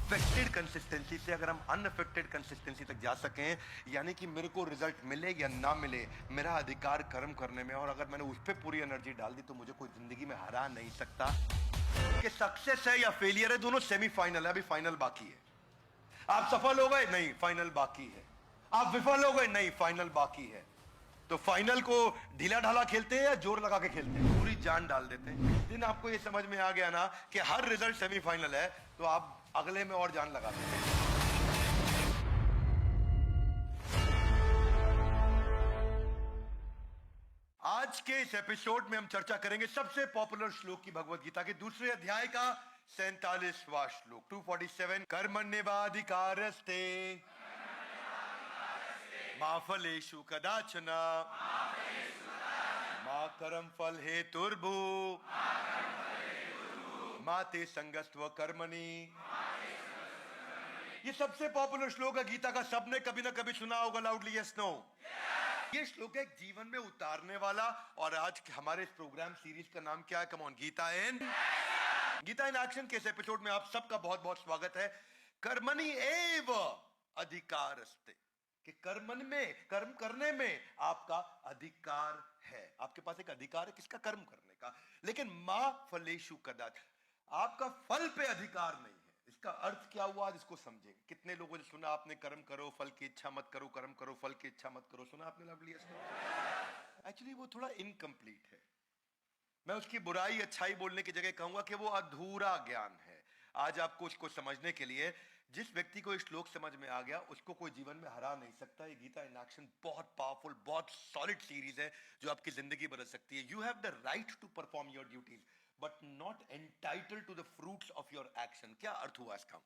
Affected consistency से अगर हम अनअफेक्टेड कंसिस्टेंसी तक जा सकें, यानी कि मेरे को रिजल्ट मिले या ना मिले, मेरा अधिकार कर्म करने में, और अगर मैंने उस पर पूरी एनर्जी डाल दी तो मुझे कोई जिंदगी में हरा नहीं सकता। कि सक्सेस है या फेलियर है, दोनों सेमीफाइनल है, अभी फाइनल बाकी है। आप सफल हो गए, नहीं, फाइनल बाकी है। आप विफल हो गए, नहीं, फाइनल बाकी है। तो फाइनल को ढीला ढाला खेलते हैं या जोर लगा के खेलते हैं? पूरी जान डाल देते हैं। जिस दिन आपको ये समझ में आ गया ना कि हर रिजल्ट सेमीफाइनल है, तो आप अगले में और जान लगाते हैं। आज के इस एपिसोड में हम चर्चा करेंगे सबसे पॉपुलर श्लोक की, भगवत गीता के दूसरे अध्याय का 47वां श्लोक 247। कर्मण्येवाधिकारस्ते मा फलेषु कदाचन मा कर्म फल हेतुर्भु मा ते संगस्त्व कर्मणि। ये सबसे पॉपुलर श्लोक है गीता का, सबने कभी ना कभी सुना होगा। Loudly yes no. ये श्लोक है जीवन में उतारने वाला। और आज हमारे इस प्रोग्राम सीरीज का नाम क्या है? Come on, Gita in action के इस एपिसोड में आप सबका बहुत बहुत स्वागत है। कर्मणि एव अधिकारस्ते, कि कर्मन में, कर्म करने में आपका अधिकार है। आपके पास एक अधिकार है, किसका? कर्म करने का। लेकिन मां फलेषु कदाच, आपका फल पे अधिकार नहीं है। इसका अर्थ क्या हुआ, इसको समझें। कितने लोगों ने सुना आपने, कर्म करो फल की इच्छा मत करो, कर्म करो फल की इच्छा मत करो? सुना आपने? लवली एक्चुअली वो थोड़ा इनकम्प्लीट है। मैं उसकी बुराई अच्छाई बोलने की जगह कहूंगा कि वो अधूरा ज्ञान है। आज आपको उसको समझने के लिए, जिस व्यक्ति को इस श्लोक समझ में आ गया उसको कोई जीवन में हरा नहीं सकता। ये गीता इन एक्शन बहुत पावरफुल, बहुत सॉलिड सीरीज है जो आपकी जिंदगी बदल सकती है। You have the right to perform your duties but not entitled to the fruits of your action. क्या अर्थ हुआ इसका?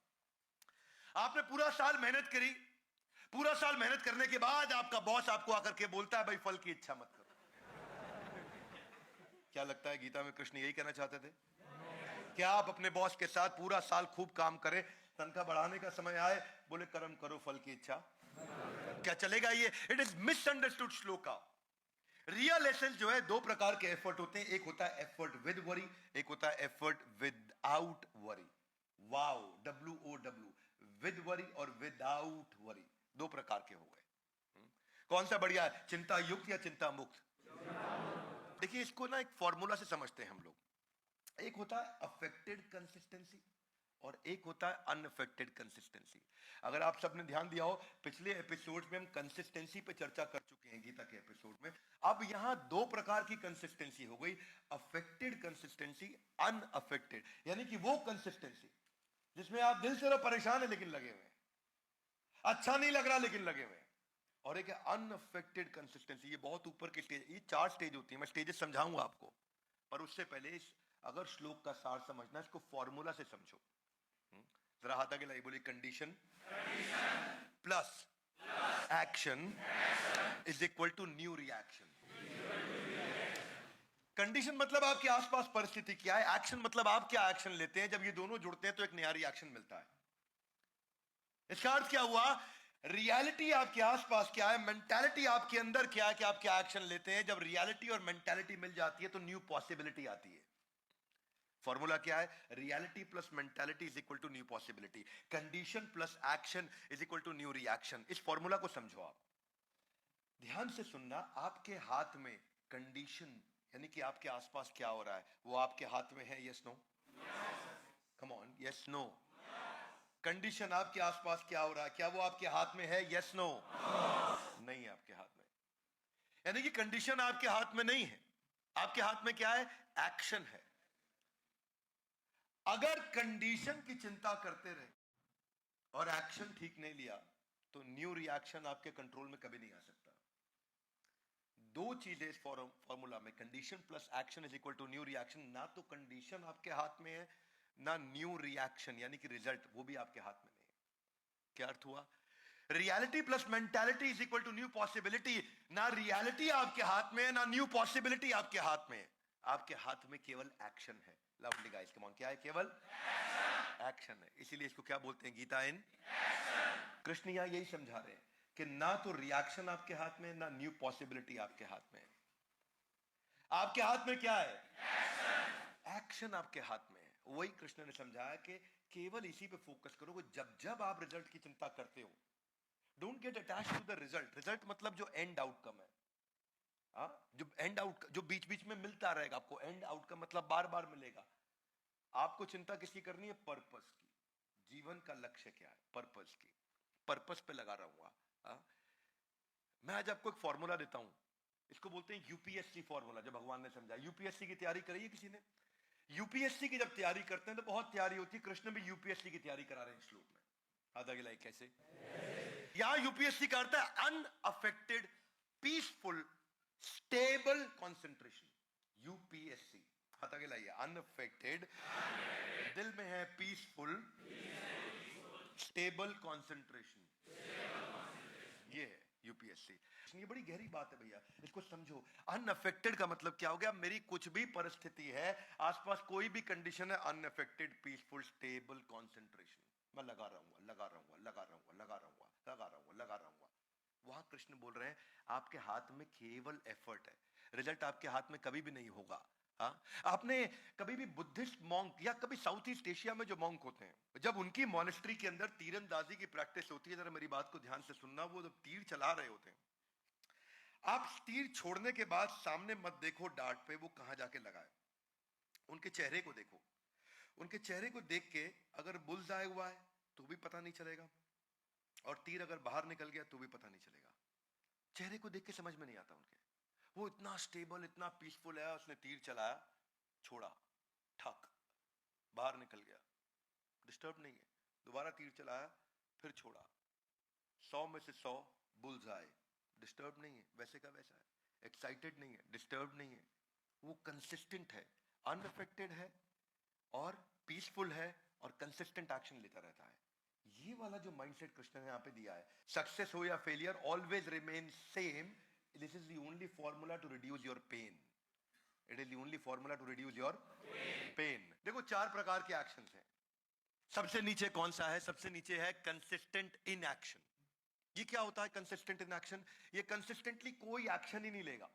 आपने पूरा साल मेहनत करी, पूरा साल मेहनत करने के बाद आपका बॉस आपको आकर के बोलता है भाई फल की इच्छा मत करो। क्या लगता है गीता में कृष्ण यही कहना चाहते थे? क्या आप अपने बॉस के साथ पूरा साल खूब काम करें, तनख्वाह बढ़ाने का समय आए बोले कर्म करो फल की इच्छा? क्या चलेगा ये? It is misunderstood shloka. Real essence जो है, दो प्रकार के एफर्ट होते हैं। एक होता है एफर्ट विद वरी, एक होता है effort without worry. Wow, WOW, with worry और विदाउट वरी, दो प्रकार के हो गए। कौन सा बढ़िया है, चिंता युक्त या चिंता मुक्त? देखिए, इसको ना एक फॉर्मूला से समझते हैं हम लोग। एक होता है अफेक्टेड कंसिस्टेंसी और एक होता है अनअफेक्टेड कंसिस्टेंसी। अगर आप सबने ध्यान दिया हो, पिछले एपिसोड में हम कंसिस्टेंसी पे चर्चा कर चुके हैं गीता के एपिसोड में। अब यहां दो प्रकार की कंसिस्टेंसी हो गई, अफेक्टेड कंसिस्टेंसी, अनअफेक्टेड। यानी कि वो कंसिस्टेंसी जिसमें आप दिल से तो परेशान है लेकिन लगे हुए, अच्छा नहीं लग रहा लेकिन लगे हुए। और एक अनअफेक्टेड कंसिस्टेंसी, ये बहुत ऊपर की स्टेज। ये 4 स्टेज होती है, मैं स्टेजेस समझाऊंगा आपको, पर उससे पहले अगर श्लोक का सार समझना, इसको फॉर्मूला से समझो। जरा हाथ आगे लाइए, बोलिए condition plus action is equal to new reaction. Condition मतलब आपके आसपास परिस्थिति क्या है, एक्शन मतलब आप क्या एक्शन लेते हैं। जब ये दोनों जुड़ते हैं तो एक नया रिएक्शन मिलता है। इसका अर्थ क्या हुआ? रियलिटी आपके आसपास क्या है, मेंटालिटी आपके अंदर क्या है कि आप क्या एक्शन लेते हैं। जब रियलिटी और मेंटालिटी मिल जाती है तो न्यू पॉसिबिलिटी आती है। फॉर्मूला क्या है? Reality plus mentality is equal to new possibility, condition plus action is equal to new reaction. इस फॉर्मूला को समझो आप, ध्यान से सुनना। आपके हाथ में कंडीशन, यानी कि आपके आसपास क्या हो रहा है, वो आपके हाथ में है? Yes no? Come on, yes no? Condition आपके आसपास क्या हो रहा है, क्या वो आपके हाथ में है? Yes no? नहीं है आपके हाथ में। यानी कि कंडीशन आपके हाथ में नहीं है। आपके हाथ में क्या है? एक्शन है। अगर कंडीशन की चिंता करते रहे और एक्शन ठीक नहीं लिया तो न्यू रिएक्शन आपके कंट्रोल में कभी नहीं आ सकता। दो चीजें इस फॉर्मूला में, condition plus action is equal to new reaction. ना तो कंडीशन आपके हाथ में है, ना न्यू रिएक्शन यानी कि रिजल्ट, वो भी आपके हाथ में नहीं है। क्या अर्थ हुआ? Reality plus mentality is equal to new possibility. ना रियलिटी आपके हाथ में है, ना न्यू पॉसिबिलिटी आपके हाथ में है। आपके हाथ में केवल एक्शन है। लवली गाइस, कम ऑन, क्या है? केवल एक्शन है। इसीलिए इसको क्या बोलते हैं? Gita in action. कृष्ण यहां यही समझा रहे हैं कि ना तो रिएक्शन आपके हाथ में, ना न्यू पॉसिबिलिटी आपके हाथ में है। आपके हाथ में क्या है? एक्शन। एक्शन आपके हाथ में है। वही कृष्ण ने समझाया कि केवल इसी पे फोकस करो कि जब जब आप रिजल्ट की चिंता करते हो, don't get attach to the result. Result मतलब जो एंड आउटकम है, जो एंड आउट, जो बीच बीच में मिलता रहेगा आपको, एंड आउटकम मतलब बार बार मिलेगा। आपको चिंता किसकी करनी है? पर्पस की। जीवन का लक्ष्य क्या है? पर्पस की। पर्पस पे लगा रहूंगा। मैं आज आपको एक फॉर्मूला देता हूं, इसको बोलते हैं यूपीएससी फॉर्मूला, जो भगवान ने समझा। यूपीएससी की तैयारी करी है किसी ने? यूपीएससी की जब तैयारी करते हैं तो बहुत तैयारी होती है। कृष्ण भी यूपीएससी की तैयारी करा रहे हैं श्लोक में। आधा गिलाई कैसे? यहां यूपीएससी का अर्थ है unaffected, peaceful, stable concentration. UPSC हाथ आगे लाइए। अनअफेक्टेड, दिल में है पीसफुल, स्टेबल कंसंट्रेशन, ये है यूपीएससी। ये बड़ी गहरी बात है भैया, इसको समझो। अनअफेक्टेड का मतलब क्या हो गया? मेरी कुछ भी परिस्थिति है, आसपास कोई भी कंडीशन है, अनअफेक्टेड, पीसफुल, स्टेबल कंसंट्रेशन। मैं लगा रहूंगा, लगा रहूंगा, लगा रहूंगा, लगा रहूंगा, लगा रहूंगा, लगा रहूंगा। वहां कृष्ण बोल रहे हैं आपके हाथ में केवल एफर्ट है, रिजल्ट आपके हाथ में कभी भी नहीं होगा। हाँ, आपने कभी भी बुद्धिस्ट मॉन्क या कभी साउथ ईस्ट एशिया में जो मॉन्क होते हैं, जब उनकी मॉनेस्ट्री के अंदर तीरंदाजी की प्रैक्टिस होती है, जरा मेरी बात को ध्यान से सुनना, वो जब तीर चला रहे होते हैं, आप तीर छोड़ने के बाद सामने मत देखो डार्ट पे वो कहां जाके लगाए, उनके चेहरे को देखो। उनके चेहरे को देख के अगर बुल्स आए हुआ है तो भी पता नहीं चलेगा, और तीर अगर बाहर निकल गया तो भी पता नहीं चलेगा। चेहरे को देख के समझ में नहीं आता उनके। वो इतना स्टेबल, इतना पीसफुल है। उसने तीर चलाया, छोड़ा, ठक, बाहर निकल गया, डिस्टर्ब नहीं है। दोबारा तीर चलाया, फिर छोड़ा, 100 में से 100 बुल्स आए, डिस्टर्ब नहीं है, वैसे का वैसा है। एक्साइटेड नहीं है, डिस्टर्ब नहीं है। वो कंसिस्टेंट है, अनअफेक्टेड है, और पीसफुल है, और कंसिस्टेंट एक्शन लेता रहता है। ये वाला जो माइंडसेट कृष्ण ने यहां पे दिया है, सक्सेस हो या failure, always remain same. This is the only formula to reduce your pain. It is the only formula to reduce your pain. देखो 4 प्रकार के एक्शंस हैं। सबसे नीचे कौन सा है? सबसे नीचे है कंसिस्टेंट इन एक्शन। ये क्या होता है कंसिस्टेंट इन एक्शन? ये कंसिस्टेंटली कोई एक्शन ही नहीं लेगा,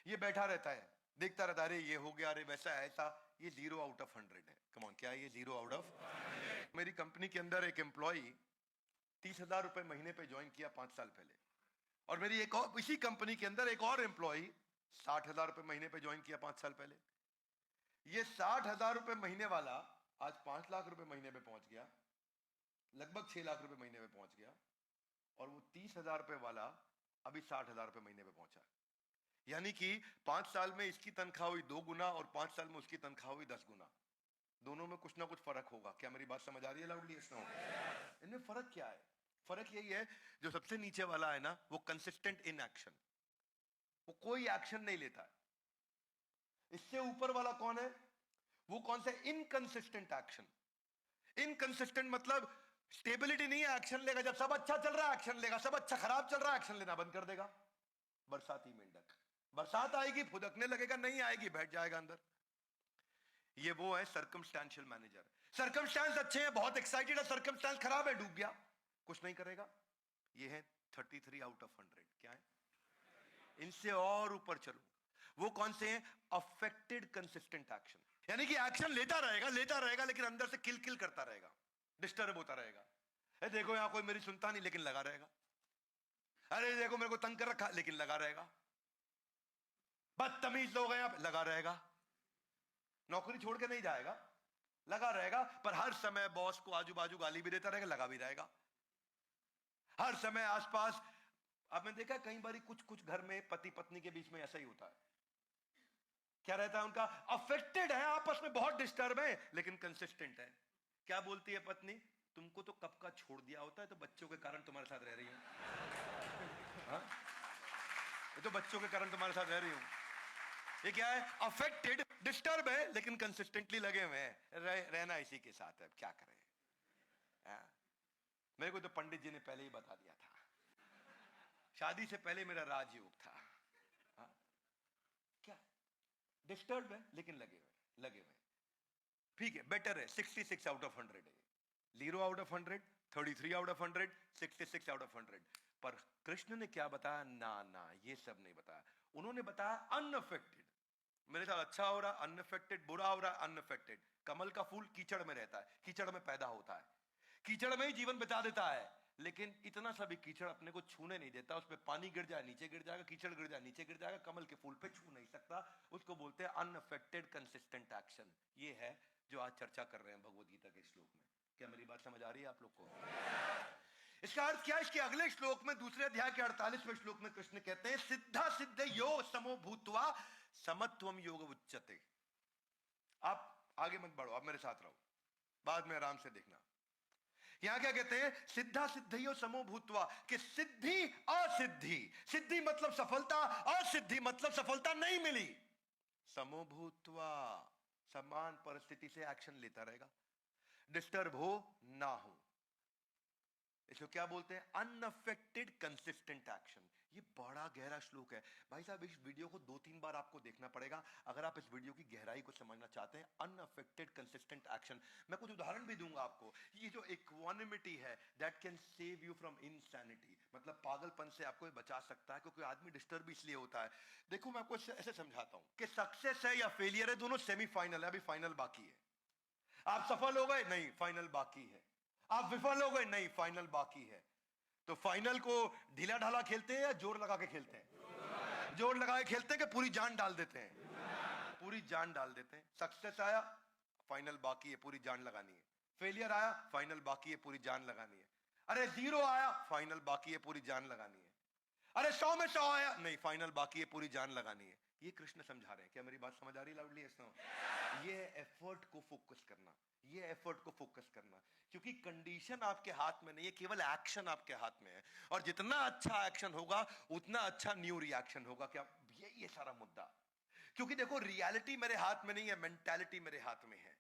ये बैठा रहता है, देखता रहता है, अरे ये हो गया, अरे वैसा ऐसा। ये 0 आउट ऑफ 100 है। कम ऑन, क्या है ये? 0 आउट ऑफ 100। मेरी कंपनी के अंदर एक एम्प्लॉय 30,000 रुपए महीने पे ज्वाइन किया 5 साल पहले, और मेरी एक और इसी कंपनी के अंदर एक और एम्प्लॉय 60,000 रुपए महीने पे ज्वाइन किया 5 साल पहले। ये 60,000 रुपए महीने वाला आज 5 लाख रुपए महीने पे पहुंच गया, लगभग 6 लाख रुपए महीने पे पहुंच गया, और वो 30,000 रुपए वाला अभी 60,000 रुपए महीने पे पहुंचा। यानी कि 5 साल में इसकी तनख्वाह हुई 2 गुना, और 5 साल में उसकी तनख्वाह हुई 10 गुना। दोनों में कुछ ना कुछ फर्क होगा। क्या मेरी बात समझ आ रही है लाउडली? इनमें फर्क क्या है? फर्क यही है, जो सबसे नीचे वाला है ना, वो कंसिस्टेंट इन एक्शन, वो कोई एक्शन नहीं लेता है। इससे ऊपर वाला कौन है? वो कौन सा? Inconsistent action. इनकंसिस्टेंट मतलब स्टेबिलिटी नहीं है, एक्शन लेगा। जब सब अच्छा चल रहा है एक्शन लेगा, सब अच्छा खराब चल रहा है एक्शन लेना बंद कर देगा। बरसाती मेंढक, बरसात आएगी फुदकने लगेगा, नहीं आएगी बैठ जाएगा अंदर। ये वो है सर्कमस्टेंशियल मैनेजर। सर्कमस्टेंस अच्छे हैं, बहुत एक्साइटेड है, सर्कमस्टेंस खराब है, डूब गया, कुछ नहीं करेगा। ये है 33 आउट ऑफ 100। क्या है? इनसे और ऊपर चलो, वो कौन से हैं? Affected consistent action. यानी कि एक्शन लेता रहेगा, लेता रहेगा, लेकिन अंदर से किल किल करता रहेगा, डिस्टर्ब होता रहेगा। देखो यहां कोई मेरी सुनता नहीं, लेकिन लगा रहेगा। अरे देखो मेरे को तंग कर रखा, लेकिन लगा रहेगा। बदतमीज लोग हैं यहां, लगा रहेगा। नौकरी छोड़ के नहीं जाएगा, लगा रहेगा। पर हर समय बॉस को आजू बाजू गाली भी देता रहेगा, लगा भी रहेगा। हर समय आसपास, आपने देखा कई बार कुछ कुछ घर में पति पत्नी के बीच में ऐसा ही होता है। क्या रहता है उनका? अफेक्टेड है, आपस में बहुत डिस्टर्ब है, लेकिन कंसिस्टेंट है। क्या बोलती है पत्नी? तुमको तो कब का छोड़ दिया होता है, तो बच्चों के कारण तुम्हारे साथ रह रही हूं। हाँ? ये तो बच्चों के कारण तुम्हारे साथ रह रही हूं। ये क्या है? अफेक्टेड, डिस्टर्ब है, लेकिन कंसिस्टेंटली लगे हुए हैं, रहना इसी के साथ है, क्या करें। मेरे को तो पंडित जी ने पहले ही बता दिया था, शादी से पहले मेरा राजयोग था। क्या? डिस्टर्ब है, लेकिन लगे हुए, लगे हुए। ठीक है, बेटर है। 66 आउट ऑफ 100 है। 0 out of 100, 33 out of 100, 66 out of 100। पर कृष्ण ने क्या बताया? ना ना, ये सब नहीं बताया। उन्होंने बताया अनअफेक्टेड। मेरे साथ अच्छा हो रहा अनअफेक्टेड, बुरा हो रहा अनअफेक्टेड। कमल का फूल कीचड़ में रहता है, कीचड़ में पैदा होता है, कीचड़ में ही जीवन बिता देता है, लेकिन इतना सा भी कीचड़ अपने को छूने नहीं देता। उस पे पानी गिर जाए नीचे गिर जाएगा, कीचड़ गिर जाए नीचे गिर जाएगा, कमल के फूल पे छू नहीं सकता। उसको बोलते हैं अनअफेक्टेड कंसिस्टेंट एक्शन। ये है जो आज चर्चा कर रहे हैं भगवद गीता के श्लोक में। क्या मेरी बात समझ आ रही है आप लोग को? इसका अर्थ क्या है? इसके अगले श्लोक में, दूसरे अध्याय के 48वें श्लोक में कृष्ण कहते हैं सिद्धा सिद्ध यो समो भूत्वा समत्वम योग उच्यते। आप आगे मत बढ़ो, आप मेरे साथ रहो, बाद में आराम से देखना। यहां क्या कहते हैं? सिद्धा सिद्धियो समो भूत्वा, कि सिद्धि असिद्धि, सिद्धि मतलब सफलता, असिद्धि मतलब सफलता नहीं मिली, समो भूत्वा समान परिस्थिति से एक्शन लेता रहेगा, डिस्टर्ब हो ना हो। इसको क्या बोलते हैं? Unaffected consistent action. ये बड़ा गहरा श्लोक है भाई साहब, इस वीडियो को 2-3 बार आपको देखना पड़ेगा अगर आप इस वीडियो की गहराई को समझना चाहते हैं। अनअफेक्टेड कंसिस्टेंट एक्शन, मैं कुछ उदाहरण भी दूंगा आपको। ये जो इक्वानिमिटी है, that can save you from insanity, मतलब पागलपन से आपको बचा सकता है, क्योंकि आदमी डिस्टर्ब इसलिए होता है। देखो मैं आपको ऐसे समझाता हूं कि सक्सेस है या फेलियर है, दोनों सेमीफाइनल है, अभी फाइनल बाकी है। आप सफल हो गए? नहीं, फाइनल बाकी है। आप विफल हो गए? नहीं, फाइनल बाकी है। तो फाइनल को ढीला ढाला खेलते हैं या जोर लगा के खेलते हैं? जोर लगा के खेलते हैं कि पूरी जान डाल देते हैं? पूरी जान डाल देते हैं। सक्सेस आया, फाइनल बाकी है, पूरी जान लगानी है। फेलियर आया, फाइनल बाकी है, पूरी जान लगानी है। अरे 0 आया, फाइनल बाकी है, पूरी जान लगानी है। अरे 100 में 100 आया, नहीं, फाइनल बाकी है, पूरी जान लगानी है। ये कृष्ण समझा रहे हैं। क्या मेरी बात समझ आ रही है लाउडली? ये एफर्ट को फोकस करना, ये एफर्ट को फोकस करना, क्योंकि कंडीशन आपके हाथ में नहीं है, केवल एक्शन आपके हाथ में है। और जितना अच्छा एक्शन होगा उतना अच्छा न्यू रिएक्शन होगा। क्या ये सारा मुद्दा? क्योंकि देखो, रियलिटी मेरे हाथ में नहीं है, मेंटालिटी मेरे हाथ में है।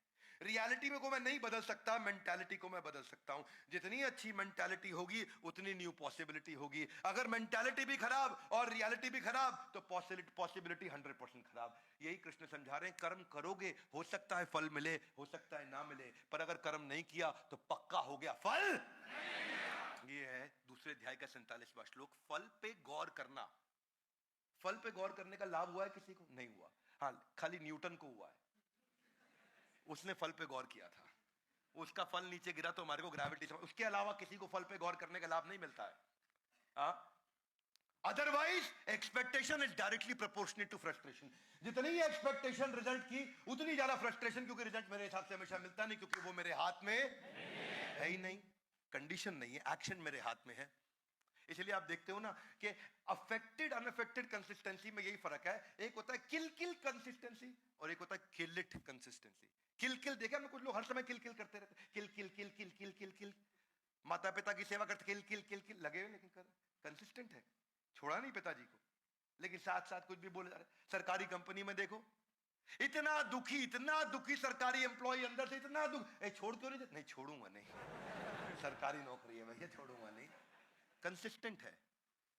रियलिटी में को मैं नहीं बदल सकता, मेंटालिटी को मैं बदल सकता हूं। जितनी अच्छी मेंटालिटी होगी उतनी न्यू पॉसिबिलिटी होगी। अगर मेंटालिटी भी खराब और रियलिटी भी खराब तो पॉसिबिलिटी 100% खराब। यही कृष्ण समझा रहे हैं, कर्म करोगे, हो सकता है फल मिले, हो सकता है ना मिले, पर अगर कर्म नहीं किया तो पक्का हो गया फल। ये है दूसरे अध्याय का 47वां श्लोक। फल पे गौर करना। फल पे गौर करने का लाभ हुआ है किसी को? नहीं हुआ। हाँ, खाली न्यूटन को हुआ है, उसने फल पे गौर किया था, उसका फल नीचे गिरा तो हमारे को ग्रेविटी समझ। उसके अलावा किसी को फल पे गौर करने का लाभ नहीं मिलता है। Otherwise expectation is directly proportionate to frustration. जितनी एक्सपेक्टेशन रिजल्ट की, उतनी ज्यादा फ्रस्ट्रेशन, क्योंकि रिजल्ट मेरे हिसाब से हमेशा मिलता नहीं, क्योंकि वो मेरे हाथ में है ही नहीं। कंडीशन नहीं है, एक्शन मेरे हाथ में है। इसलिए आप देखते हो ना कि अफेक्टेड अनअफेक्टेड कंसिस्टेंसी में यही फर्क है। एक होता है किल किल कंसिस्टेंसी और एक होता है किल इट कंसिस्टेंसी। किल किल देखा ना, कुछ लोग हर समय किल किल करते रहते, किल किल किल किल किल किल किल। माता पिता की सेवा करते, किल किल किल किल लगे हुए, लेकिन कर कंसिस्टेंट है, छोड़ा नहीं पिताजी को, लेकिन साथ साथ कुछ भी बोले जा रहे। सरकारी कंपनी में देखो, इतना दुखी सरकारी एम्प्लॉय अंदर से, इतना दुख, छोड़ क्यों नहीं छोड़ूंगा नहीं, सरकारी नौकरी है भैया, छोड़ूंगा नहीं। कंसिस्टेंट है,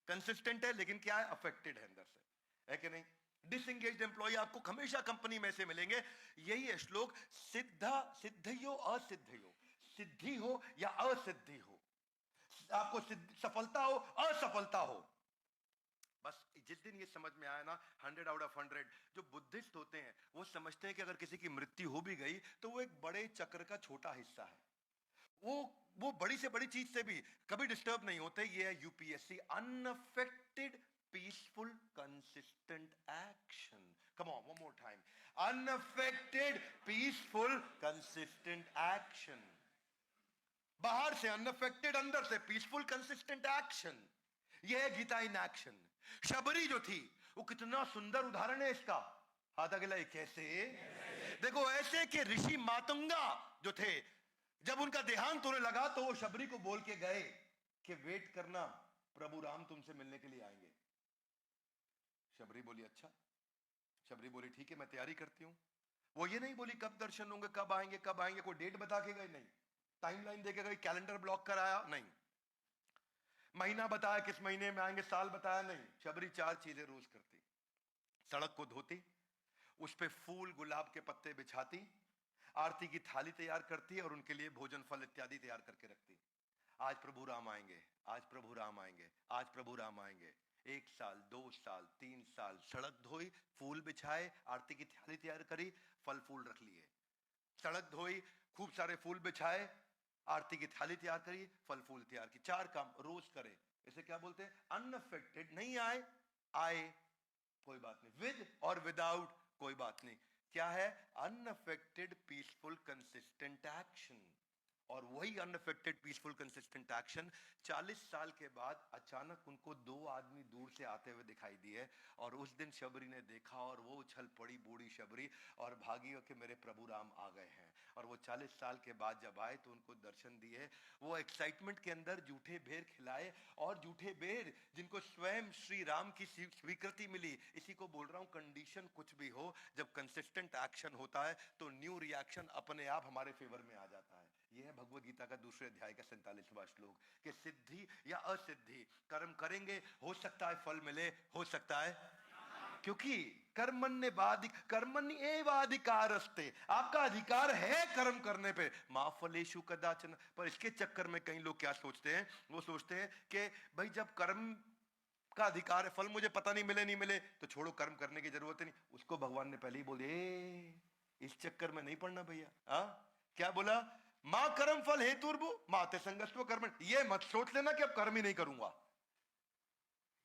कंसिस्टेंट है, लेकिन क्या है? अफेक्टेड है अंदर से, है कि नहीं? डिसएंगेज्ड एम्प्लॉय आपको हमेशा कंपनी में से मिलेंगे। यही है श्लोक, सिद्धा सिद्धियो असिद्धियो, सिद्धि हो या असिद्धि हो, आपको सफलता हो असफलता हो। बस जिस दिन ये समझ में आया ना, 100 आउट ऑफ 100 जो बुद्धिस्ट होते हैं वो समझते हैं कि अगर किसी की मृत्यु हो भी गई तो वो एक बड़े चक्र का छोटा हिस्सा है, वो बड़ी से बड़ी चीज से भी कभी डिस्टर्ब नहीं होते। ये है UPSC, unaffected peaceful consistent action. Come on, one more time, unaffected peaceful consistent action. बाहर से अनअफेक्टेड, अंदर से पीसफुल कंसिस्टेंट एक्शन। यह है गीता इन एक्शन। शबरी जो थी वो कितना सुंदर उदाहरण है इसका। हाथ अगला, कैसे? देखो, ऐसे कि ऋषि मातंगा जो थे, जब उनका देहांत होने लगा तो वो शबरी को बोल के गए कि वेट करना, प्रभु राम तुमसे मिलने के लिए आएंगे। शबरी बोली अच्छा। शबरी बोली ठीक है, मैं तैयारी करती हूं। वो ये नहीं बोली कब दर्शन होंगे, कब आएंगे कब आएंगे, कोई डेट बता के गए नहीं, टाइमलाइन देके गए, कैलेंडर ब्लॉक कराया नहीं, महीना बताया किस महीने में आएंगे, साल बताया नहीं। शबरी 4 चीजें रोज करती। सड़क को धोती, उस पे फूल गुलाब के पत्ते बिछाती, आरती की थाली तैयार करती और उनके लिए भोजन फल इत्यादि तैयार करके रखती। आज प्रभु राम आएंगे, आज प्रभु राम आएंगे, आज प्रभु राम आएंगे। 1 साल, 2 साल, 3 साल सड़क धोई, फूल बिछाए, आरती की थाली तैयार करी, फल फूल रख लिए। सड़क धोई, खूब सारे फूल बिछाए, आरती की थाली तैयार करी, फल फूल तैयार की। 4 काम रोज करे। इसे क्या बोलते हैं? अनअफेक्टेड। नहीं आए, आए कोई बात नहीं, विद और विदाउट कोई बात नहीं। क्या है? Unaffected peaceful consistent action. और वही अनअफेक्टेड पीसफुल कंसिस्टेंट एक्शन 40 साल के बाद अचानक उनको 2 आदमी दूर से आते हुए दिखाई दिए, और उस दिन शबरी ने देखा और वो उछल पड़ी, बूढ़ी शबरी, और भागी कि मेरे प्रभु राम आ गए हैं। और वो 40 साल के बाद जब आए तो उनको दर्शन दिए। वो एक्साइटमेंट के अंदर जूठे बेर खिलाए, और जूठे बेर जिनको स्वयं श्री राम की स्वीकृति मिली। इसी को बोल रहा हूं, कंडीशन कुछ भी हो, जब कंसिस्टेंट एक्शन होता है तो न्यू रिएक्शन अपने आप हमारे फेवर में आ जाता है। यह है भगवद गीता का दूसरे अध्याय का 47वां श्लोक, कि सिद्धि या असिद्धि कर्म करेंगे, हो सकता है फल मिले, हो सकता है, क्योंकि कर्मण्य एवाधिकारस्ते, आपका अधिकार है कर्म करने पे, मा फलेषु कदाचन। पर इसके चक्कर में कई लोग क्या सोचते हैं? वो सोचते हैं कि भाई जब कर्म का अधिकार है, फल मुझे पता नहीं मिले नहीं मिले तो छोड़ो, कर्म करने की जरूरत ही नहीं। उसको भगवान ने पहले ही बोले, इस चक्कर में नहीं पड़ना भैया। क्या बोला? मां कर्म फल हेतुर्भु माते संगस्व कर्म। ये मत सोच लेना कि अब कर्म ही नहीं करूंगा।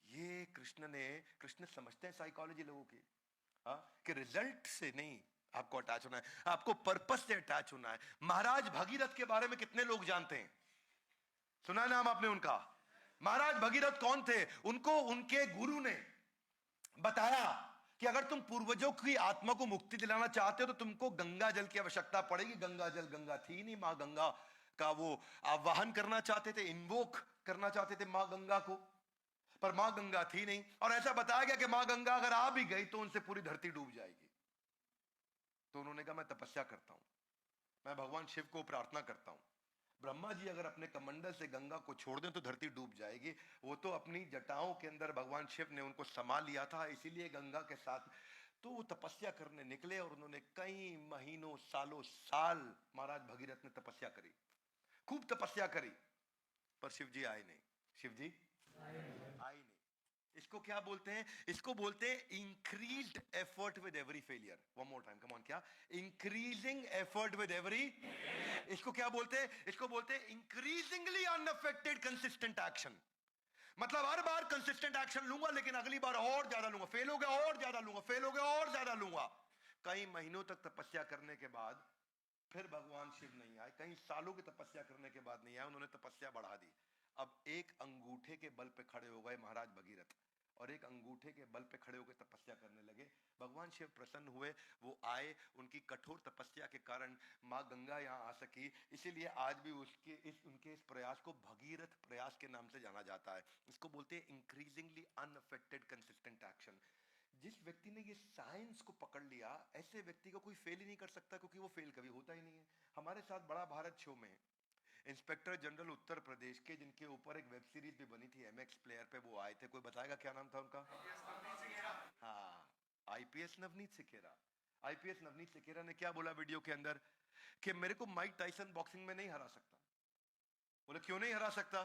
ये कृष्ण समझते हैं साइकोलॉजी लोगों की, कि रिजल्ट से नहीं आपको अटैच होना है, आपको पर्पस से अटैच होना है। महाराज भगीरथ के बारे में कितने लोग जानते हैं? सुना नाम आपने उनका? महाराज भगीरथ कौन थे? उनको उनके गुरु ने बताया कि अगर तुम पूर्वजों की आत्मा को मुक्ति दिलाना चाहते हो तो तुमको गंगा जल की आवश्यकता पड़ेगी। गंगा थी नहीं, मां गंगा का वो आवाहन करना चाहते थे, इन्वोक करना चाहते थे मां गंगा को, पर मां गंगा थी नहीं। और ऐसा बताया गया कि मां गंगा अगर आ भी गई तो उनसे पूरी धरती डूब जाएगी। तो उन्होंने कहा मैं तपस्या करता हूं, मैं भगवान शिव को प्रार्थना करता हूं, ब्रह्मा जी अगर अपने कमंडल से गंगा को छोड़ दें तो धरती डूब जाएगी। वो तो अपनी जटाओं के अंदर भगवान शिव ने उनको समा लिया था, इसीलिए गंगा के साथ। तो वो तपस्या करने निकले, और उन्होंने कई महीनों सालों साल महाराज भगीरथ ने तपस्या करी, खूब तपस्या करी, पर शिव जी आए नहीं। शिव जी आए नहीं। इसको क्या बोलते हैं? इसको बोलते हैं increased effort with every failure. One more time, come on. क्या? Increasing effort with every. इसको क्या बोलते हैं? इसको बोलते हैं इंक्रीजिंगली अनअफेक्टेड कंसिस्टेंट एक्शन। मतलब हर बार कंसिस्टेंट एक्शन लूंगा, लेकिन अगली बार और ज्यादा लूंगा, फेल हो गया और ज्यादा लूंगा, फेल हो गया और ज्यादा लूंगा। कई महीनों तक तपस्या करने के बाद फिर भगवान शिव नहीं आए। कई सालों की तपस्या करने के बाद नहीं आए, उन्होंने तपस्या बढ़ा दी। अब एक अंगूठे के बल पे खड़े हो गए महाराज भगीरथ, और एक अंगूठे के बल पे खड़े होकर तपस्या करने लगे। भगवान शिव प्रसन्न हुए, वो आए। उनकी कठोर तपस्या के कारण माँ गंगा यहाँ आ सकी। इसीलिए आज भी उनके इस प्रयास को भगीरथ प्रयास के नाम से जाना जाता है। इसको बोलते हैं इंक्रीजिंगली अनअफेक्टेड कंसिस्टेंट एक्शन। जिस व्यक्ति ने ये साइंस को पकड़ लिया, ऐसे व्यक्ति को कोई फेल ही नहीं कर सकता, क्योंकि वो फेल कभी होता ही नहीं है। हमारे साथ बड़ा भारत शो में इंस्पेक्टर जनरल उत्तर प्रदेश के, जिनके ऊपर एक वेब सीरीज भी बनी थी एमएक्स प्लेयर पे, वो आए थे। कोई बताएगा क्या नाम था उनका? हाँ, आईपीएस नवनीत सिकेरा। आईपीएस नवनीत सिकेरा ने क्या बोला वीडियो के अंदर? कि मेरे को माइक टाइसन बॉक्सिंग में नहीं हरा सकता। बोले क्यों नहीं हरा सकता?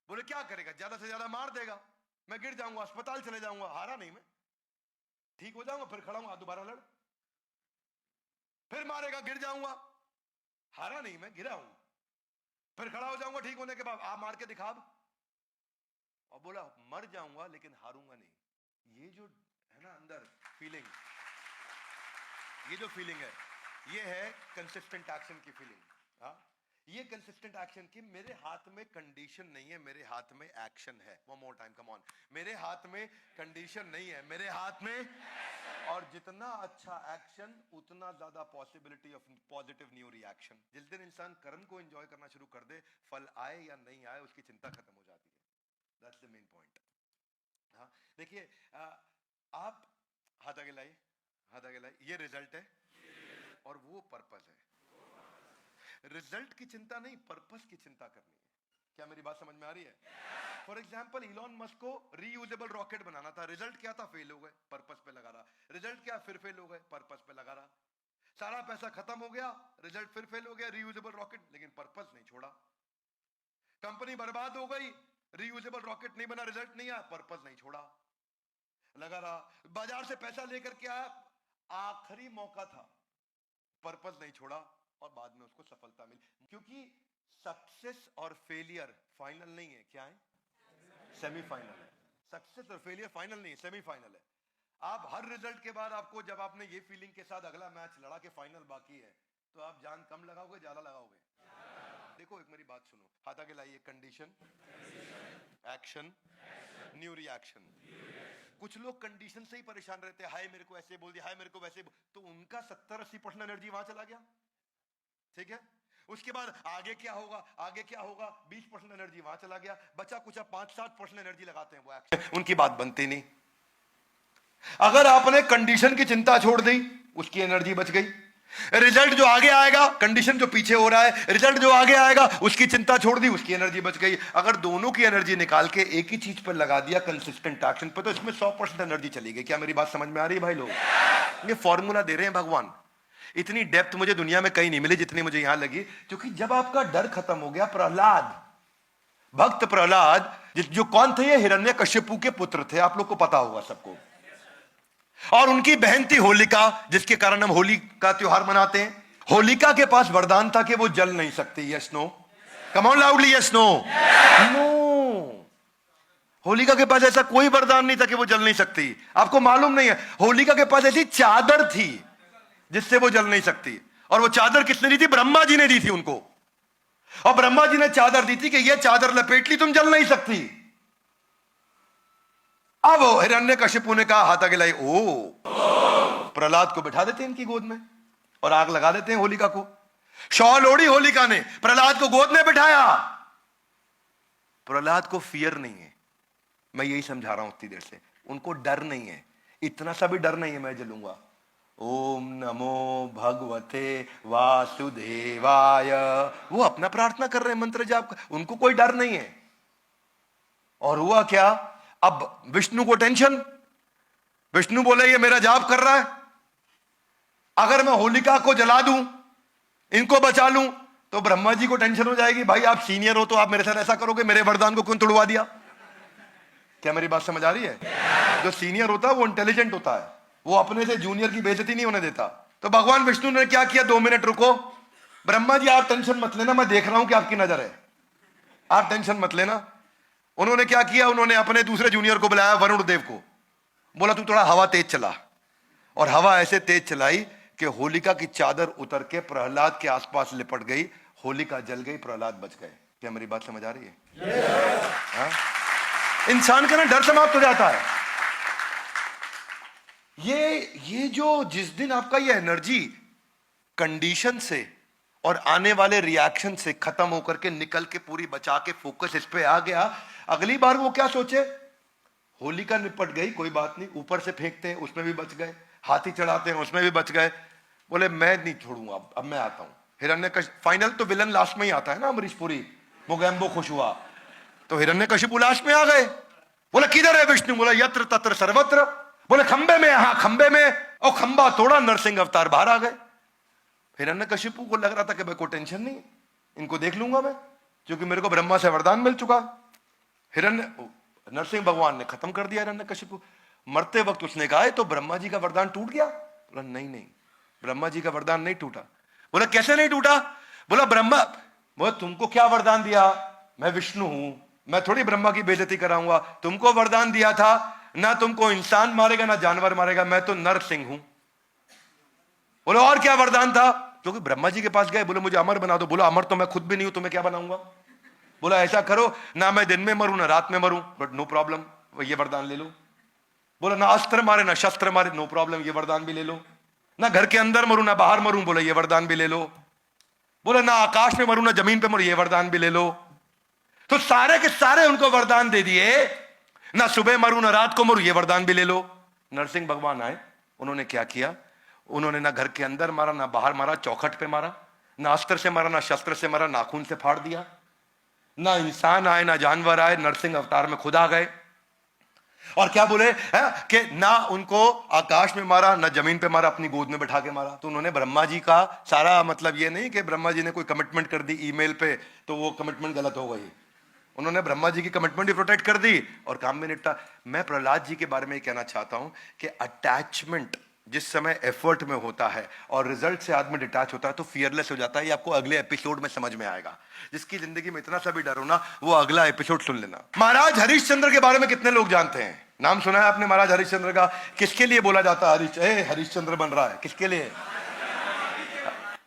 बोले क्या करेगा, ज्यादा से ज्यादा मार देगा, मैं गिर जाऊंगा, अस्पताल चले जाऊंगा। हारा नहीं मैं, ठीक हो जाऊंगा, फिर खड़ा हूं, दोबारा लड़, फिर मारेगा, गिर जाऊंगा। हारा नहीं मैं, गिरा हूं, फिर खड़ा हो जाऊंगा ठीक होने के बाद, आप मार के दिखा। और बोला मर जाऊंगा लेकिन हारूंगा नहीं। ये जो है ना अंदर फीलिंग, ये जो फीलिंग है, ये है कंसिस्टेंट एक्शन की फीलिंग। हाँ, ये कंसिस्टेंट एक्शन की, मेरे हाथ में कंडीशन नहीं है, मेरे हाथ में एक्शन है। One more time, come on. मेरे हाथ में कंडीशन नहीं है, मेरे हाथ में। और जितना अच्छा एक्शन, उतना ज्यादा possibility of positive new reaction. जिस दिन इंसान कर्म को एंजॉय करना शुरू कर दे, फल आए या नहीं आए उसकी चिंता खत्म हो जाती है। That's the main point. हाँ, देखिए, आप हाथ आगे लाइए, हाथ आगे लाइए। ये रिजल्ट है और वो पर्पस है। रिजल्ट की चिंता नहीं, पर्पस की चिंता करनी है। क्या मेरी बात समझ में आ रही है? फॉर एग्जाम्पल, इलॉन मस्क को रीयूजेबल रॉकेट बनाना था, रिजल्ट क्या था? फेल हो गए, पर्पस पे लगा रहा। रिजल्ट क्या? फिर फेल हो गए, पर्पस पे लगा रहा। सारा पैसा खत्म हो गया, रिजल्ट फिर फेल हो गया, रीयूजेबल रॉकेट, लेकिन पर्पस नहीं छोड़ा। कंपनी बर्बाद हो गई, रीयूजेबल रॉकेट नहीं बना, रिजल्ट नहीं आया, पर्पस नहीं छोड़ा, लगा रहा। बाजार से पैसा लेकर के आया, आखिरी मौका था, पर्पस नहीं छोड़ा और बाद में उसको सफलता मिली। क्योंकि सक्सेस और फेलियर फाइनल नहीं है, क्या है? सेमीफाइनल है। सक्सेस और फेलियर फाइनल नहीं है, सेमीफाइनल है। आप हर रिजल्ट के बाद आपको, जब आपने ये फीलिंग के साथ अगला मैच लड़ा के फाइनल बाकी है, तो आप जान कम लगाओगे ज्यादा लगाओगे? देखो, एक मेरी बात सुनो, हाथ आगे लाइए। Condition, action, new reaction. कुछ लोग कंडीशन से ही परेशान रहते हैं, हाय मेरे को ऐसे बोल दिया, हाय मेरे को वैसे तो उनका 70-80% एनर्जी वहां चला गया, ठीक है। उसके बाद आगे क्या होगा, आगे क्या होगा, 20% एनर्जी वहां चला गया, बचा कुछ 5-7% एनर्जी लगाते हैं वो एक्शन, उनकी बात बनती नहीं। अगर आपने कंडीशन की चिंता छोड़ दी, उसकी एनर्जी बच गई। रिजल्ट जो आगे आएगा, कंडीशन जो पीछे हो रहा है, रिजल्ट जो आगे आएगा उसकी चिंता छोड़ दी, उसकी एनर्जी बच गई। अगर दोनों की एनर्जी निकाल के एक ही चीज पर लगा दिया, कंसिस्टेंट एक्शन पर, तो इसमें 100% एनर्जी चली गई। क्या मेरी बात समझ में आ रही है भाई लोग? ये फॉर्मूला दे रहे हैं भगवान। इतनी डेप्थ मुझे दुनिया में कहीं नहीं मिली जितनी मुझे यहां लगी, क्योंकि जब आपका डर खत्म हो गया, प्रहलाद, भक्त प्रहलाद, जो कौन थे? ये हिरण्यकश्यपु के पुत्र थे, आप लोग को पता होगा सबको। और उनकी बहन थी होलिका, जिसके कारण हम होली का त्योहार मनाते हैं। होलिका के पास वरदान था कि वो जल नहीं सकती। Yes no? Come on loudly, yes no? No, Holika के पास ऐसा कोई वरदान नहीं था कि वो जल नहीं सकती। आपको मालूम नहीं है, होलिका के पास ऐसी चादर थी जिससे वो जल नहीं सकती। और वो चादर किसने दी थी? ब्रह्मा जी ने दी थी उनको। और ब्रह्मा जी ने चादर दी थी कि ये चादर लपेट ली, तुम जल नहीं सकती। अब हिरण्यकशिपु ने कहा, हाथ आगे लाई, ओ, प्रहलाद को बिठा देते हैं इनकी गोद में और आग लगा देते हैं होलिका को। शॉल ओढ़ी होलिका ने, प्रहलाद को गोद में बिठाया। प्रहलाद को फियर नहीं है, मैं यही समझा रहा हूं उतनी देर से। उनको डर नहीं है, इतना सा भी डर नहीं है मैं जलूंगा। ओम नमो भगवते वासुदेवाय, वो अपना प्रार्थना कर रहे हैं, मंत्र जाप, उनको कोई डर नहीं है। और हुआ क्या? अब विष्णु को टेंशन। विष्णु बोले, ये मेरा जाप कर रहा है, अगर मैं होलिका को जला दूं, इनको बचा लूं, तो ब्रह्मा जी को टेंशन हो जाएगी, भाई आप सीनियर हो तो आप मेरे साथ ऐसा करोगे, मेरे वरदान को क्यों तोड़वा दिया? क्या मेरी बात समझ आ रही है? जो सीनियर होता है वो इंटेलिजेंट होता है, वो अपने से जूनियर की बेइज्जती नहीं होने देता। तो भगवान विष्णु ने क्या किया? 2 मिनट रुको, ब्रह्मा जी आप टेंशन मत लेना, मैं देख रहा हूं कि आपकी नजर है, आप टेंशन मत लेना। उन्होंने क्या किया? उन्होंने अपने दूसरे जूनियर को बुलाया, वरुण देव को, बोला तू थोड़ा हवा तेज चला। और हवा ऐसे तेज चलाई कि होलिका की चादर उतर के प्रहलाद के आसपास लिपट गई, होलिका जल गई, प्रहलाद बच गए। क्या मेरी बात समझ आ रही है? हाँ? इंसान का ना डर समाप्त हो जाता है। ये जो जिस दिन आपका ये एनर्जी कंडीशन से और आने वाले रिएक्शन से खत्म होकर के निकल के पूरी बचा के फोकस इस पे आ गया, अगली बार वो क्या सोचे? होलिका निपट गई, कोई बात नहीं, ऊपर से फेंकते हैं उसमें भी बच गए, हाथी चढ़ाते हैं उसमें भी बच गए। बोले मैं नहीं छोड़ूंगा, अब मैं आता हूं। हिरण्यकशिपु, फाइनल तो विलन लास्ट में ही आता है ना, अमरीश पुरी, मोगैम्बो खुश हुआ, तो हिरण्यकशिपु लास्ट में आ गए। बोले किधर है विष्णु? बोला यत्र तत्र सर्वत्र। बोले खंबे में, हाँ खंबे में, और खंबा तोड़ा, नरसिंह अवतार बाहर आ गए। हिरण्यकशिपु को लग रहा था कि भाई कोई टेंशन नहीं, इनको देख लूंगा मैं, क्योंकि मेरे को ब्रह्मा से वरदान मिल चुका। नरसिंह भगवान ने खत्म कर दिया हिरण्यकशिपु। मरते वक्त उसने कहा तो ब्रह्मा जी का वरदान टूट गया? बोला नहीं नहीं, ब्रह्मा जी का वरदान नहीं टूटा। बोला कैसे नहीं टूटा? बोला ब्रह्मा, बोला तुमको क्या वरदान दिया? मैं विष्णु हूं, मैं थोड़ी ब्रह्मा की बेइज्जती कराऊंगा। तुमको वरदान दिया था ना तुमको इंसान मारेगा ना जानवर मारेगा, मैं तो नरसिंह हूं। बोले और क्या वरदान था? क्योंकि ब्रह्मा जी के पास गए, बोले मुझे अमर बना दो। बोला अमर तो मैं खुद भी नहीं हूं, तुम्हें क्या बनाऊंगा? बोला ऐसा करो ना मैं दिन में मरूं ना रात में मरूं, बट नो प्रॉब्लम, ये वरदान ले लो। बोला ना अस्त्र मारे ना शस्त्र मारे, नो प्रॉब्लम, ये वरदान भी ले लो। ना घर के अंदर मरूं ना बाहर मरूं, बोला ये वरदान भी ले लो। बोला ना आकाश में मरूं ना जमीन पे मरूं, ये वरदान भी ले लो। तो सारे के सारे उनको वरदान दे दिए, ना सुबह मरूं ना रात को मरूं, ये वरदान भी ले लो। नरसिंह भगवान आए, उन्होंने क्या किया? उन्होंने ना घर के अंदर मारा ना बाहर मारा, चौखट पे मारा, ना अस्त्र से मारा ना शस्त्र से मारा, नाखून से फाड़ दिया। ना इंसान आए ना जानवर आए, नरसिंह अवतार में खुद आ गए। और क्या बोले कि ना उनको आकाश में मारा ना जमीन पे मारा, अपनी गोद में बैठा के मारा। तो उन्होंने ब्रह्मा जी का सारा मतलब ये नहीं कि ब्रह्मा जी ने कोई कमिटमेंट कर दी ईमेल पे तो वो कमिटमेंट गलत हो गई। उन्होंने ब्रह्मा जी की कमिटमेंट भी प्रोटेक्ट कर दी और काम भी निपटा। मैं प्रहलाद जी के बारे में कहना चाहता हूं कि अटैचमेंट जिस समय एफर्ट में होता है और रिजल्ट से आदमी डिटैच होता है तो फियरलेस हो जाता है। ये आपको अगले एपिसोड में समझ में आएगा। जिसकी जिंदगी में इतना सा भी डर हो ना, वो अगला एपिसोड सुन लेना। महाराज हरिश्चंद्र के बारे में कितने लोग जानते हैं? नाम सुना है आपने महाराज हरिश्चंद्र का? किसके लिए बोला जाता है हरिश्चंद्र बन रहा है? किसके लिए?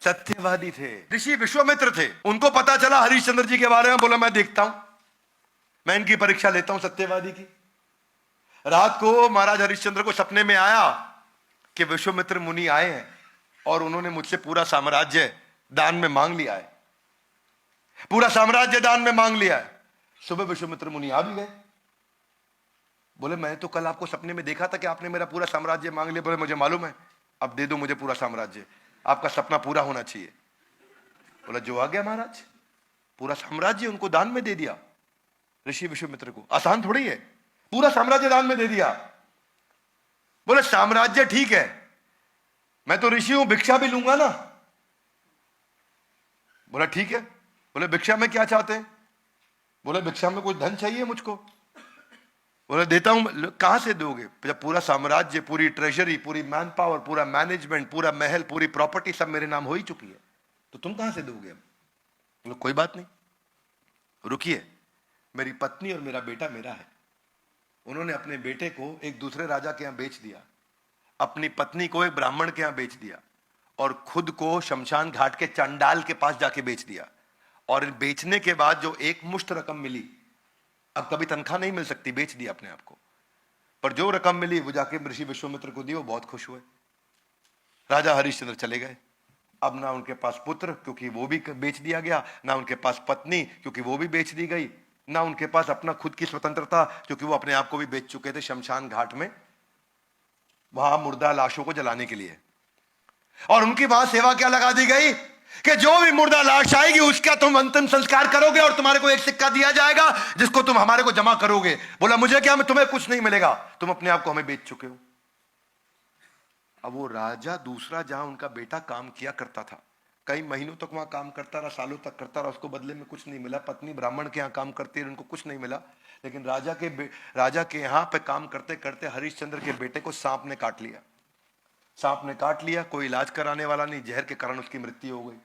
सत्यवादी थे, ऋषि विश्वामित्र थे। उनको पता चला हरिश्चंद्र जी के बारे में, बोला मैं देखता हूं, मैं इनकी परीक्षा लेता हूं सत्यवादी की। रात को महाराज हरिश्चंद्र को सपने में आया कि विश्वामित्र मुनि आए हैं और उन्होंने मुझसे पूरा साम्राज्य दान में मांग लिया है, पूरा साम्राज्य दान में मांग लिया है। सुबह विश्वामित्र मुनि आ भी गए। बोले मैं तो कल आपको सपने में देखा था कि आपने मेरा पूरा साम्राज्य मांग लिया। बोले मुझे मालूम है, अब दे दो मुझे पूरा साम्राज्य, आपका सपना पूरा होना चाहिए। बोला जो आ गया महाराज, पूरा साम्राज्य उनको दान में दे दिया। ऋषि विश्वामित्र को आसान थोड़ी है, पूरा साम्राज्य दान में दे दिया। बोले साम्राज्य ठीक है, मैं तो ऋषि हूं, भिक्षा भी लूंगा ना। बोला ठीक है। बोले भिक्षा में क्या चाहते हैं? बोले भिक्षा में कुछ धन चाहिए मुझको। बोले देता हूं। कहां से दोगे? जब पूरा साम्राज्य, पूरी ट्रेजरी, पूरी मैन पावर, पूरा मैनेजमेंट, पूरा महल, पूरी प्रॉपर्टी सब मेरे नाम हो ही चुकी है, तो तुम कहां से दोगे? बोले कोई बात नहीं, रुकिए, मेरी पत्नी और मेरा बेटा मेरा है। उन्होंने अपने बेटे को एक दूसरे राजा के यहां बेच दिया, अपनी पत्नी को एक ब्राह्मण के यहां बेच दिया और खुद को शमशान घाट के चंडाल के पास जाके बेच दिया। और बेचने के बाद जो एक मुश्त रकम मिली, अब कभी तनख्वाह नहीं मिल सकती, बेच दिया अपने आप को, पर जो रकम मिली वो जाके ऋषि विश्वामित्र को दी। वो बहुत खुश हुए। राजा हरिश्चंद्र चले गए। अब ना उनके पास पुत्र क्योंकि वो भी बेच दिया गया, ना उनके पास पत्नी क्योंकि वो भी बेच दी गई, ना उनके पास अपना खुद की स्वतंत्रता क्योंकि वो अपने आप को भी बेच चुके थे शमशान घाट में, वहां मुर्दा लाशों को जलाने के लिए। और उनकी वहां सेवा क्या लगा दी गई कि जो भी मुर्दा लाश आएगी उसका तुम अंतिम संस्कार करोगे और तुम्हारे को एक सिक्का दिया जाएगा जिसको तुम हमारे को जमा करोगे। बोला मुझे क्या, मैं तुम्हें कुछ नहीं मिलेगा, तुम अपने आप को हमें बेच चुके हो। अब वो राजा दूसरा जहां उनका बेटा काम किया करता था, कई महीनों तक वहां काम करता रहा, सालों तक करता रहा, उसको बदले में कुछ नहीं मिला। पत्नी ब्राह्मण के यहाँ काम करती है, उनको कुछ नहीं मिला। लेकिन राजा के यहाँ पे काम करते करते हरिश्चंद्र के बेटे को सांप ने काट लिया। सांप ने काट लिया, कोई इलाज कराने वाला नहीं, जहर के कारण उसकी मृत्यु हो गई।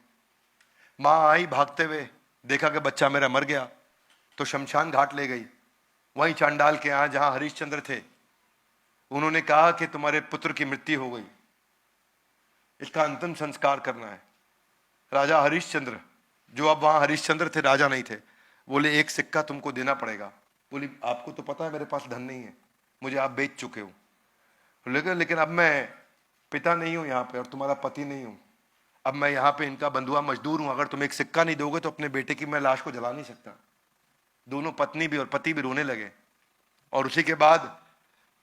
माँ आई भागते हुए, देखा कि बच्चा मेरा मर गया, तो शमशान घाट ले गई। वहीं चांडाल के यहाँ जहां हरिश्चंद्र थे, उन्होंने कहा कि तुम्हारे पुत्र की मृत्यु हो गई, इसका अंतिम संस्कार करना है। राजा हरिश्चंद्र, जो अब वहां हरिश्चंद्र थे, राजा नहीं थे, बोले एक सिक्का तुमको देना पड़ेगा। बोली आपको तो पता है मेरे पास धन नहीं है, मुझे आप बेच चुके हो, लेकिन अब मैं पिता नहीं हूं यहाँ पे और तुम्हारा पति नहीं हूं, अब मैं यहाँ पे इनका बंधुआ मजदूर हूं, अगर तुम एक सिक्का नहीं दोगे तो अपने बेटे की मैं लाश को जला नहीं सकता। दोनों पत्नी भी और पति भी रोने लगे। और उसी के बाद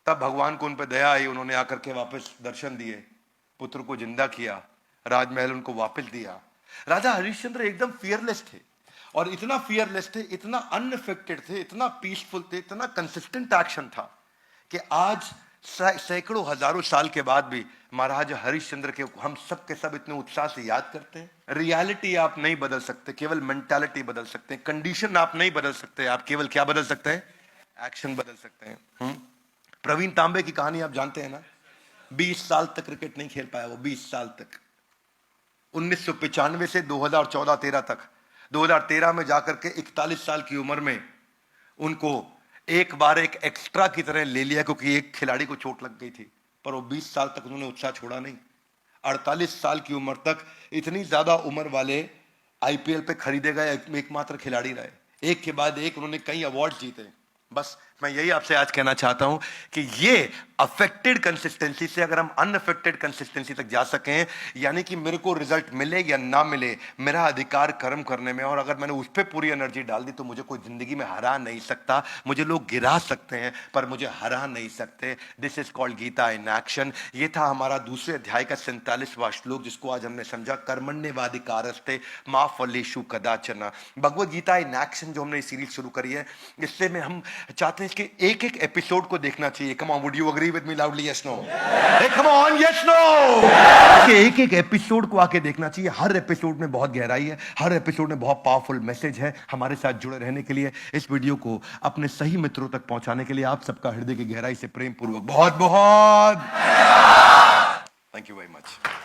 तब भगवान को उन पर दया आई, उन्होंने आकर के वापस दर्शन दिए, पुत्र को जिंदा किया, राजमहल उनको वापस दिया। राजा हरिश्चंद्र एकदम फियरलेस थे, और इतना फियरलेस थे, इतना अनअफेक्टेड थे, इतना पीसफुल थे, इतना कंसिस्टेंट एक्शन था कि आज सैकड़ों हजारों साल के बाद भी महाराजा हरिश्चंद्र के हम सब के सब इतने उत्साह से याद करते हैं। रियलिटी आप नहीं बदल सकते, केवल मेंटालिटी बदल सकते हैं। कंडीशन आप नहीं बदल सकते, आप केवल क्या बदल सकते हैं? एक्शन बदल सकते हैं। प्रवीण तांबे की कहानी आप जानते हैं ना, 20 साल तक क्रिकेट नहीं खेल पाया वो, 20 साल तक, 1995 से 2014-13 तक। 2013 में जाकर के 41 साल की उम्र में उनको एक बार एक एक्स्ट्रा की तरह ले लिया क्योंकि एक खिलाड़ी को चोट लग गई थी, पर वो 20 साल तक उन्होंने उत्साह छोड़ा नहीं। 48 साल की उम्र तक इतनी ज्यादा उम्र वाले आईपीएल पे खरीदे गए एकमात्र खिलाड़ी रहे, एक के बाद एक उन्होंने कई अवार्ड जीते। बस मैं यही आपसे आज कहना चाहता हूं कि ये अफेक्टेड कंसिस्टेंसी से अगर हम अनअफेक्टेड कंसिस्टेंसी तक जा सकें, यानी कि मेरे को रिजल्ट मिले या ना मिले, मेरा अधिकार कर्म करने में, और अगर मैंने उस पर पूरी एनर्जी डाल दी तो मुझे कोई जिंदगी में हरा नहीं सकता। मुझे लोग गिरा सकते हैं पर मुझे हरा नहीं सकते। This is called Gita in action. ये था हमारा दूसरे अध्याय का 47वां श्लोक, जिसको आज हमने समझा, कर्मण्येवाधिकारस्ते मा फलेषु कदाचन। भगवद गीता इन एक्शन जो हमने सीरीज शुरू करी है, इससे में हम चाहते हैं इसके एक एक एपिसोड को देखना चाहिए। Come on, would you agree with me loudly? Yes no? Come on, yes no? एक एक एपिसोड को आके देखना चाहिए। हर एपिसोड में बहुत गहराई है, हर एपिसोड में बहुत पावरफुल मैसेज है। हमारे साथ जुड़े रहने के लिए, इस वीडियो को अपने सही मित्रों तक पहुंचाने के लिए आप सबका हृदय की गहराई से प्रेम पूर्वक बहुत बहुत थैंक यू वेरी मच।